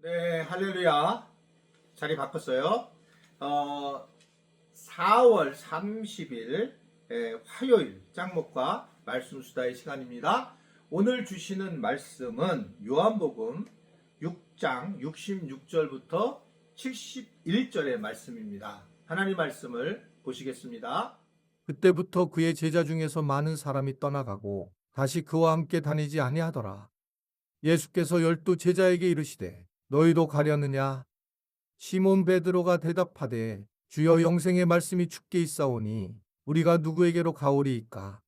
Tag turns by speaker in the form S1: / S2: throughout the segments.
S1: 네, 할렐루야. 자리 바꿨어요. 4월 30일 화요일 짱목과 말씀 수다의 시간입니다. 오늘 주시는 말씀은 요한복음 6장 66절부터 71절의 말씀입니다. 하나님 말씀을 보시겠습니다.
S2: 그때부터 그의 제자 중에서 많은 사람이 떠나가고 다시 그와 함께 다니지 아니하더라. 예수께서 12 제자에게 이르시되 너희도 가려느냐? 시몬 베드로가 대답하되 주여, 영생의 말씀이 주께 있사오니 우리가 누구에게로 가오리이까?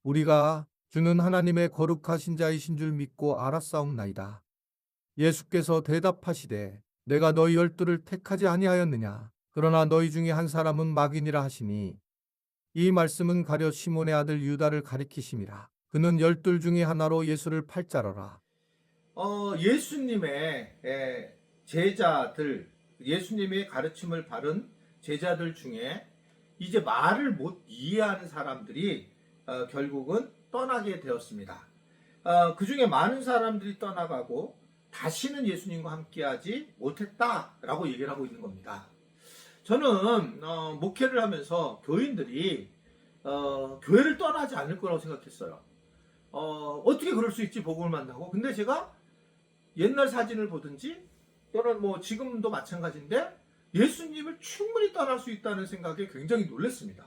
S2: 우리가 주는 하나님의 거룩하신 자이신 줄 믿고 알았사옵나이다. 예수께서 대답하시되 내가 너희 12를 택하지 아니하였느냐? 그러나 너희 중에 한 사람은 마귀니라 하시니 이 말씀은 가려 시몬의 아들 유다를 가리키심이라. 그는 12 중에 하나로 예수를 팔자러라.
S1: 예수님의 제자들, 예수님의 가르침을 바른 제자들 중에 이제 말을 못 이해하는 사람들이 결국은 떠나게 되었습니다. 그 중에 많은 사람들이 떠나가고 다시는 예수님과 함께하지 못했다라고 얘기를 하고 있는 겁니다. 저는 목회를 하면서 교인들이 교회를 떠나지 않을 거라고 생각했어요. 어떻게 그럴 수 있지, 복음을 만나고. 근데 제가 옛날 사진을 보든지 또는 뭐 지금도 마찬가지인데 예수님을 충분히 떠날 수 있다는 생각에 굉장히 놀랐습니다.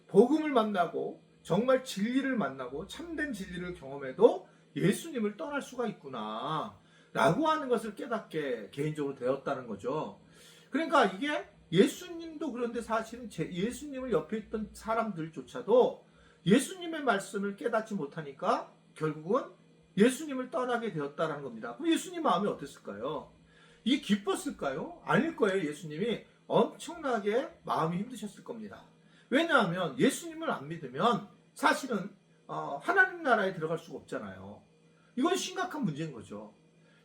S1: 복음을 만나고 정말 진리를 만나고 참된 진리를 경험해도 예수님을 떠날 수가 있구나 라고 하는 것을 깨닫게 개인적으로 되었다는 거죠. 그러니까 이게 예수님도 그런데 사실은 예수님을 옆에 있던 사람들조차도 예수님의 말씀을 깨닫지 못하니까 결국은 예수님을 떠나게 되었다는 겁니다. 그럼 예수님 마음이 어땠을까요? 이 기뻤을까요? 아닐 거예요. 예수님이 엄청나게 마음이 힘드셨을 겁니다. 왜냐하면 예수님을 안 믿으면 사실은 하나님 나라에 들어갈 수가 없잖아요. 이건 심각한 문제인 거죠.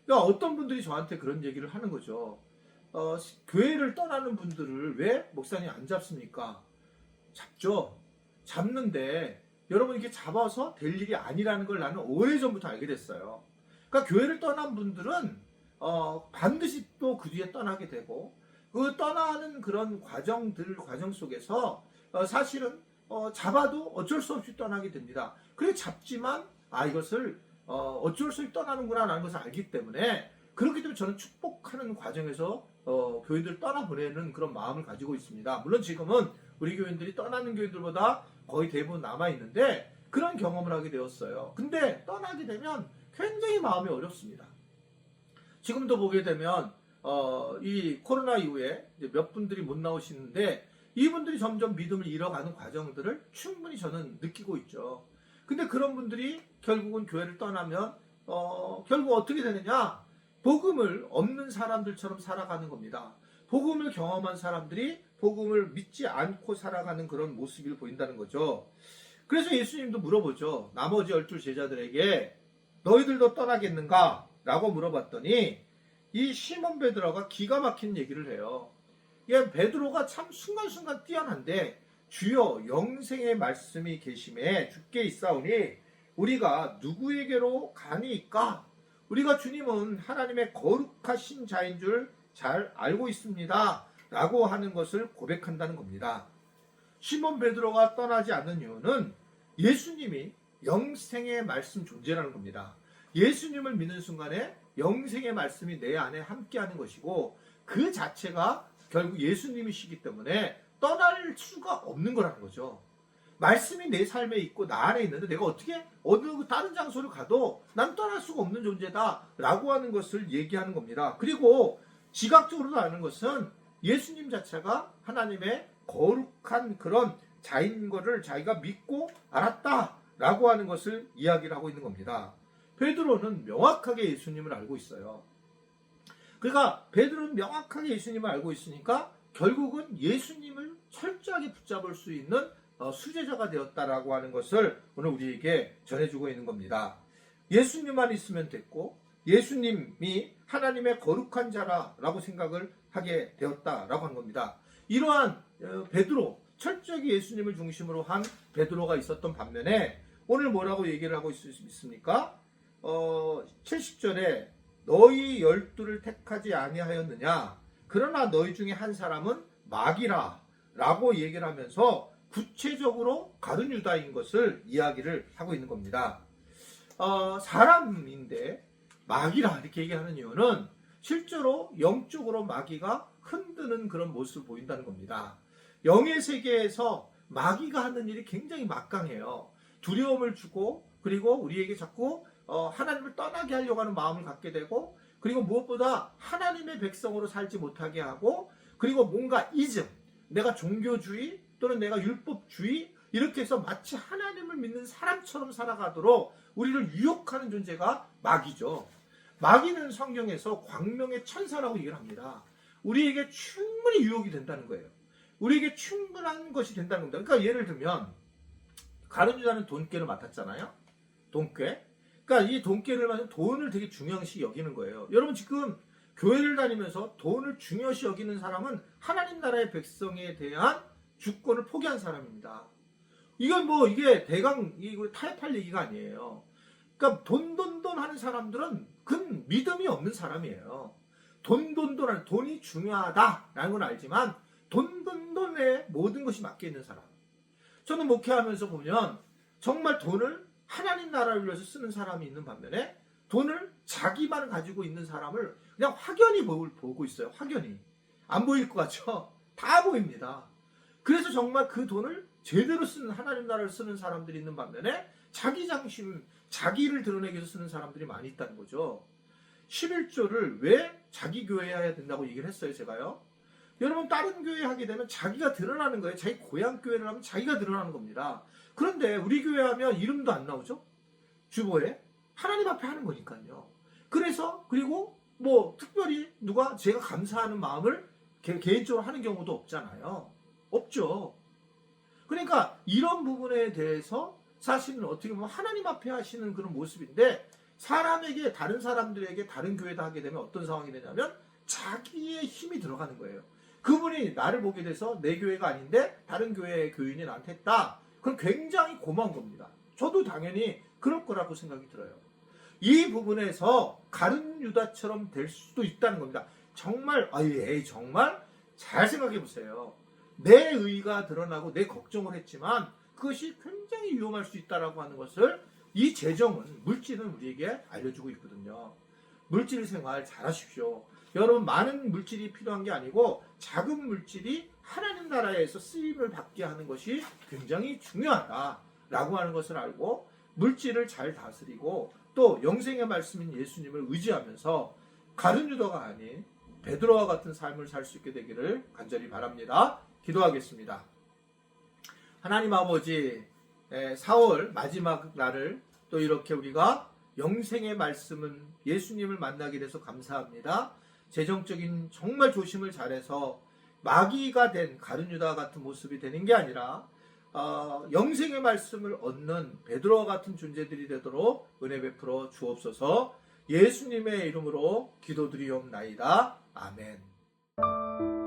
S1: 그러니까 어떤 분들이 저한테 그런 얘기를 하는 거죠. 교회를 떠나는 분들을 왜 목사님 안 잡습니까? 잡죠. 잡는데 여러분, 이렇게 잡아서 될 일이 아니라는 걸 나는 오래전부터 알게 됐어요. 그러니까 교회를 떠난 분들은 반드시 또 그 뒤에 떠나게 되고, 그 떠나는 그런 과정 속에서 사실은 잡아도 어쩔 수 없이 떠나게 됩니다. 그래 잡지만 이것을 어쩔 수 없이 떠나는구나 라는 것을 알기 때문에, 그렇기 때문에 저는 축복하는 과정에서 교인들 떠나보내는 그런 마음을 가지고 있습니다. 물론 지금은 우리 교인들이 떠나는 교인들보다 거의 대부분 남아있는데 그런 경험을 하게 되었어요. 근데 떠나게 되면 굉장히 마음이 어렵습니다. 지금도 보게 되면 이 코로나 이후에 몇 분들이 못 나오시는데 이분들이 점점 믿음을 잃어가는 과정들을 충분히 저는 느끼고 있죠. 근데 그런 분들이 결국은 교회를 떠나면 결국 어떻게 되느냐? 복음을 없는 사람들처럼 살아가는 겁니다. 복음을 경험한 사람들이 복음을 믿지 않고 살아가는 그런 모습을 보인다는 거죠. 그래서 예수님도 물어보죠. 나머지 12 제자들에게 너희들도 떠나겠는가? 라고 물어봤더니 이 시몬 베드로가 기가 막힌 얘기를 해요. 베드로가 참 순간순간 뛰어난데 주여, 영생의 말씀이 계심에 주께 있사오니 우리가 누구에게로 가니까? 우리가 주님은 하나님의 거룩하신 자인 줄 잘 알고 있습니다 라고 하는 것을 고백한다는 겁니다. 시몬 베드로가 떠나지 않는 이유는 예수님이 영생의 말씀 존재라는 겁니다. 예수님을 믿는 순간에 영생의 말씀이 내 안에 함께하는 것이고, 그 자체가 결국 예수님이시기 때문에 떠날 수가 없는 거라는 거죠. 말씀이 내 삶에 있고 나 안에 있는데 내가 어떻게 어느 다른 장소를 가도 난 떠날 수가 없는 존재다 라고 하는 것을 얘기하는 겁니다. 그리고 지각적으로도 아는 것은 예수님 자체가 하나님의 거룩한 그런 자인 것을 자기가 믿고 알았다 라고 하는 것을 이야기를 하고 있는 겁니다. 베드로는 명확하게 예수님을 알고 있어요. 그러니까 베드로는 명확하게 예수님을 알고 있으니까 결국은 예수님을 철저하게 붙잡을 수 있는 수제자가 되었다라고 하는 것을 오늘 우리에게 전해주고 있는 겁니다. 예수님만 있으면 됐고 예수님이 하나님의 거룩한 자라고 생각을 하게 되었다라고 한 겁니다. 이러한 베드로, 철저하게 예수님을 중심으로 한 베드로가 있었던 반면에 오늘 뭐라고 얘기를 하고 있습니까? 70절에 너희 12를 택하지 아니하였느냐? 그러나 너희 중에 한 사람은 마귀라 라고 얘기를 하면서 구체적으로 가룟 유다인 것을 이야기를 하고 있는 겁니다. 사람인데 마귀라 이렇게 얘기하는 이유는 실제로 영적으로 마귀가 흔드는 그런 모습을 보인다는 겁니다. 영의 세계에서 마귀가 하는 일이 굉장히 막강해요. 두려움을 주고 그리고 우리에게 자꾸 하나님을 떠나게 하려고 하는 마음을 갖게 되고 그리고 무엇보다 하나님의 백성으로 살지 못하게 하고 그리고 뭔가 이즘, 내가 종교주의 또는 내가 율법주의 이렇게 해서 마치 하나님을 믿는 사람처럼 살아가도록 우리를 유혹하는 존재가 마귀죠. 마귀는 성경에서 광명의 천사라고 얘기를 합니다. 우리에게 충분히 유혹이 된다는 거예요. 우리에게 충분한 것이 된다는 겁니다. 그러니까 예를 들면 가룟 유다는 돈꾀를 맡았잖아요. 돈꾀. 그러니까 이 돈꾀를 맡으면 돈을 되게 중요시 여기는 거예요. 여러분 지금 교회를 다니면서 돈을 중요시 여기는 사람은 하나님 나라의 백성에 대한 주권을 포기한 사람입니다. 이건 뭐 이게 대강 이거 타협할 얘기가 아니에요. 그러니까 돈 하는 사람들은 그건 믿음이 없는 사람이에요. 하는 돈이 중요하다라는 건 알지만 돈에 모든 것이 맡겨 있는 사람. 저는 목회하면서 보면 정말 돈을 하나님 나라를 위해서 쓰는 사람이 있는 반면에 돈을 자기만 가지고 있는 사람을 그냥 확연히 보고 있어요. 확연히. 안 보일 것 같죠? 다 보입니다. 그래서 정말 그 돈을 제대로 쓰는 하나님 나라를 쓰는 사람들이 있는 반면에 자기 장심, 자기를 드러내기 위해서 쓰는 사람들이 많이 있다는 거죠. 11조를 왜 자기 교회에 해야 된다고 얘기를 했어요, 제가요? 여러분 다른 교회 하게 되면 자기가 드러나는 거예요. 자기 고향 교회를 하면 자기가 드러나는 겁니다. 그런데 우리 교회 하면 이름도 안 나오죠? 주보에. 하나님 앞에 하는 거니까요. 그래서 그리고 뭐 특별히 누가 제가 감사하는 마음을 개인적으로 하는 경우도 없잖아요. 없죠. 그러니까 이런 부분에 대해서 사실은 어떻게 보면 하나님 앞에 하시는 그런 모습인데 사람에게 다른 사람들에게 다른 교회다 하게 되면 어떤 상황이 되냐면 자기의 힘이 들어가는 거예요. 그분이 나를 보게 돼서 내 교회가 아닌데 다른 교회의 교인이 나한테 했다. 그럼 굉장히 고마운 겁니다. 저도 당연히 그럴 거라고 생각이 들어요. 이 부분에서 가룟 유다처럼 될 수도 있다는 겁니다. 정말 정말 잘 생각해 보세요. 내 의가 드러나고 내 걱정을 했지만 그것이 굉장히 위험할 수 있다라고 하는 것을 이 재정은 물질은 우리에게 알려주고 있거든요. 물질 생활 잘 하십시오. 여러분 많은 물질이 필요한 게 아니고 작은 물질이 하나님 나라에서 쓰임을 받게 하는 것이 굉장히 중요하다라고 하는 것을 알고 물질을 잘 다스리고 또 영생의 말씀인 예수님을 의지하면서 가룟 유다가 아닌 베드로와 같은 삶을 살 수 있게 되기를 간절히 바랍니다. 기도하겠습니다. 하나님 아버지 4월 마지막 날을 또 이렇게 우리가 영생의 말씀은 예수님을 만나게 돼서 감사합니다. 재정적인 정말 조심을 잘해서 마귀가 된 가룟 유다 같은 모습이 되는 게 아니라 영생의 말씀을 얻는 베드로와 같은 존재들이 되도록 은혜 베풀어 주옵소서. 예수님의 이름으로 기도드리옵나이다. 아멘.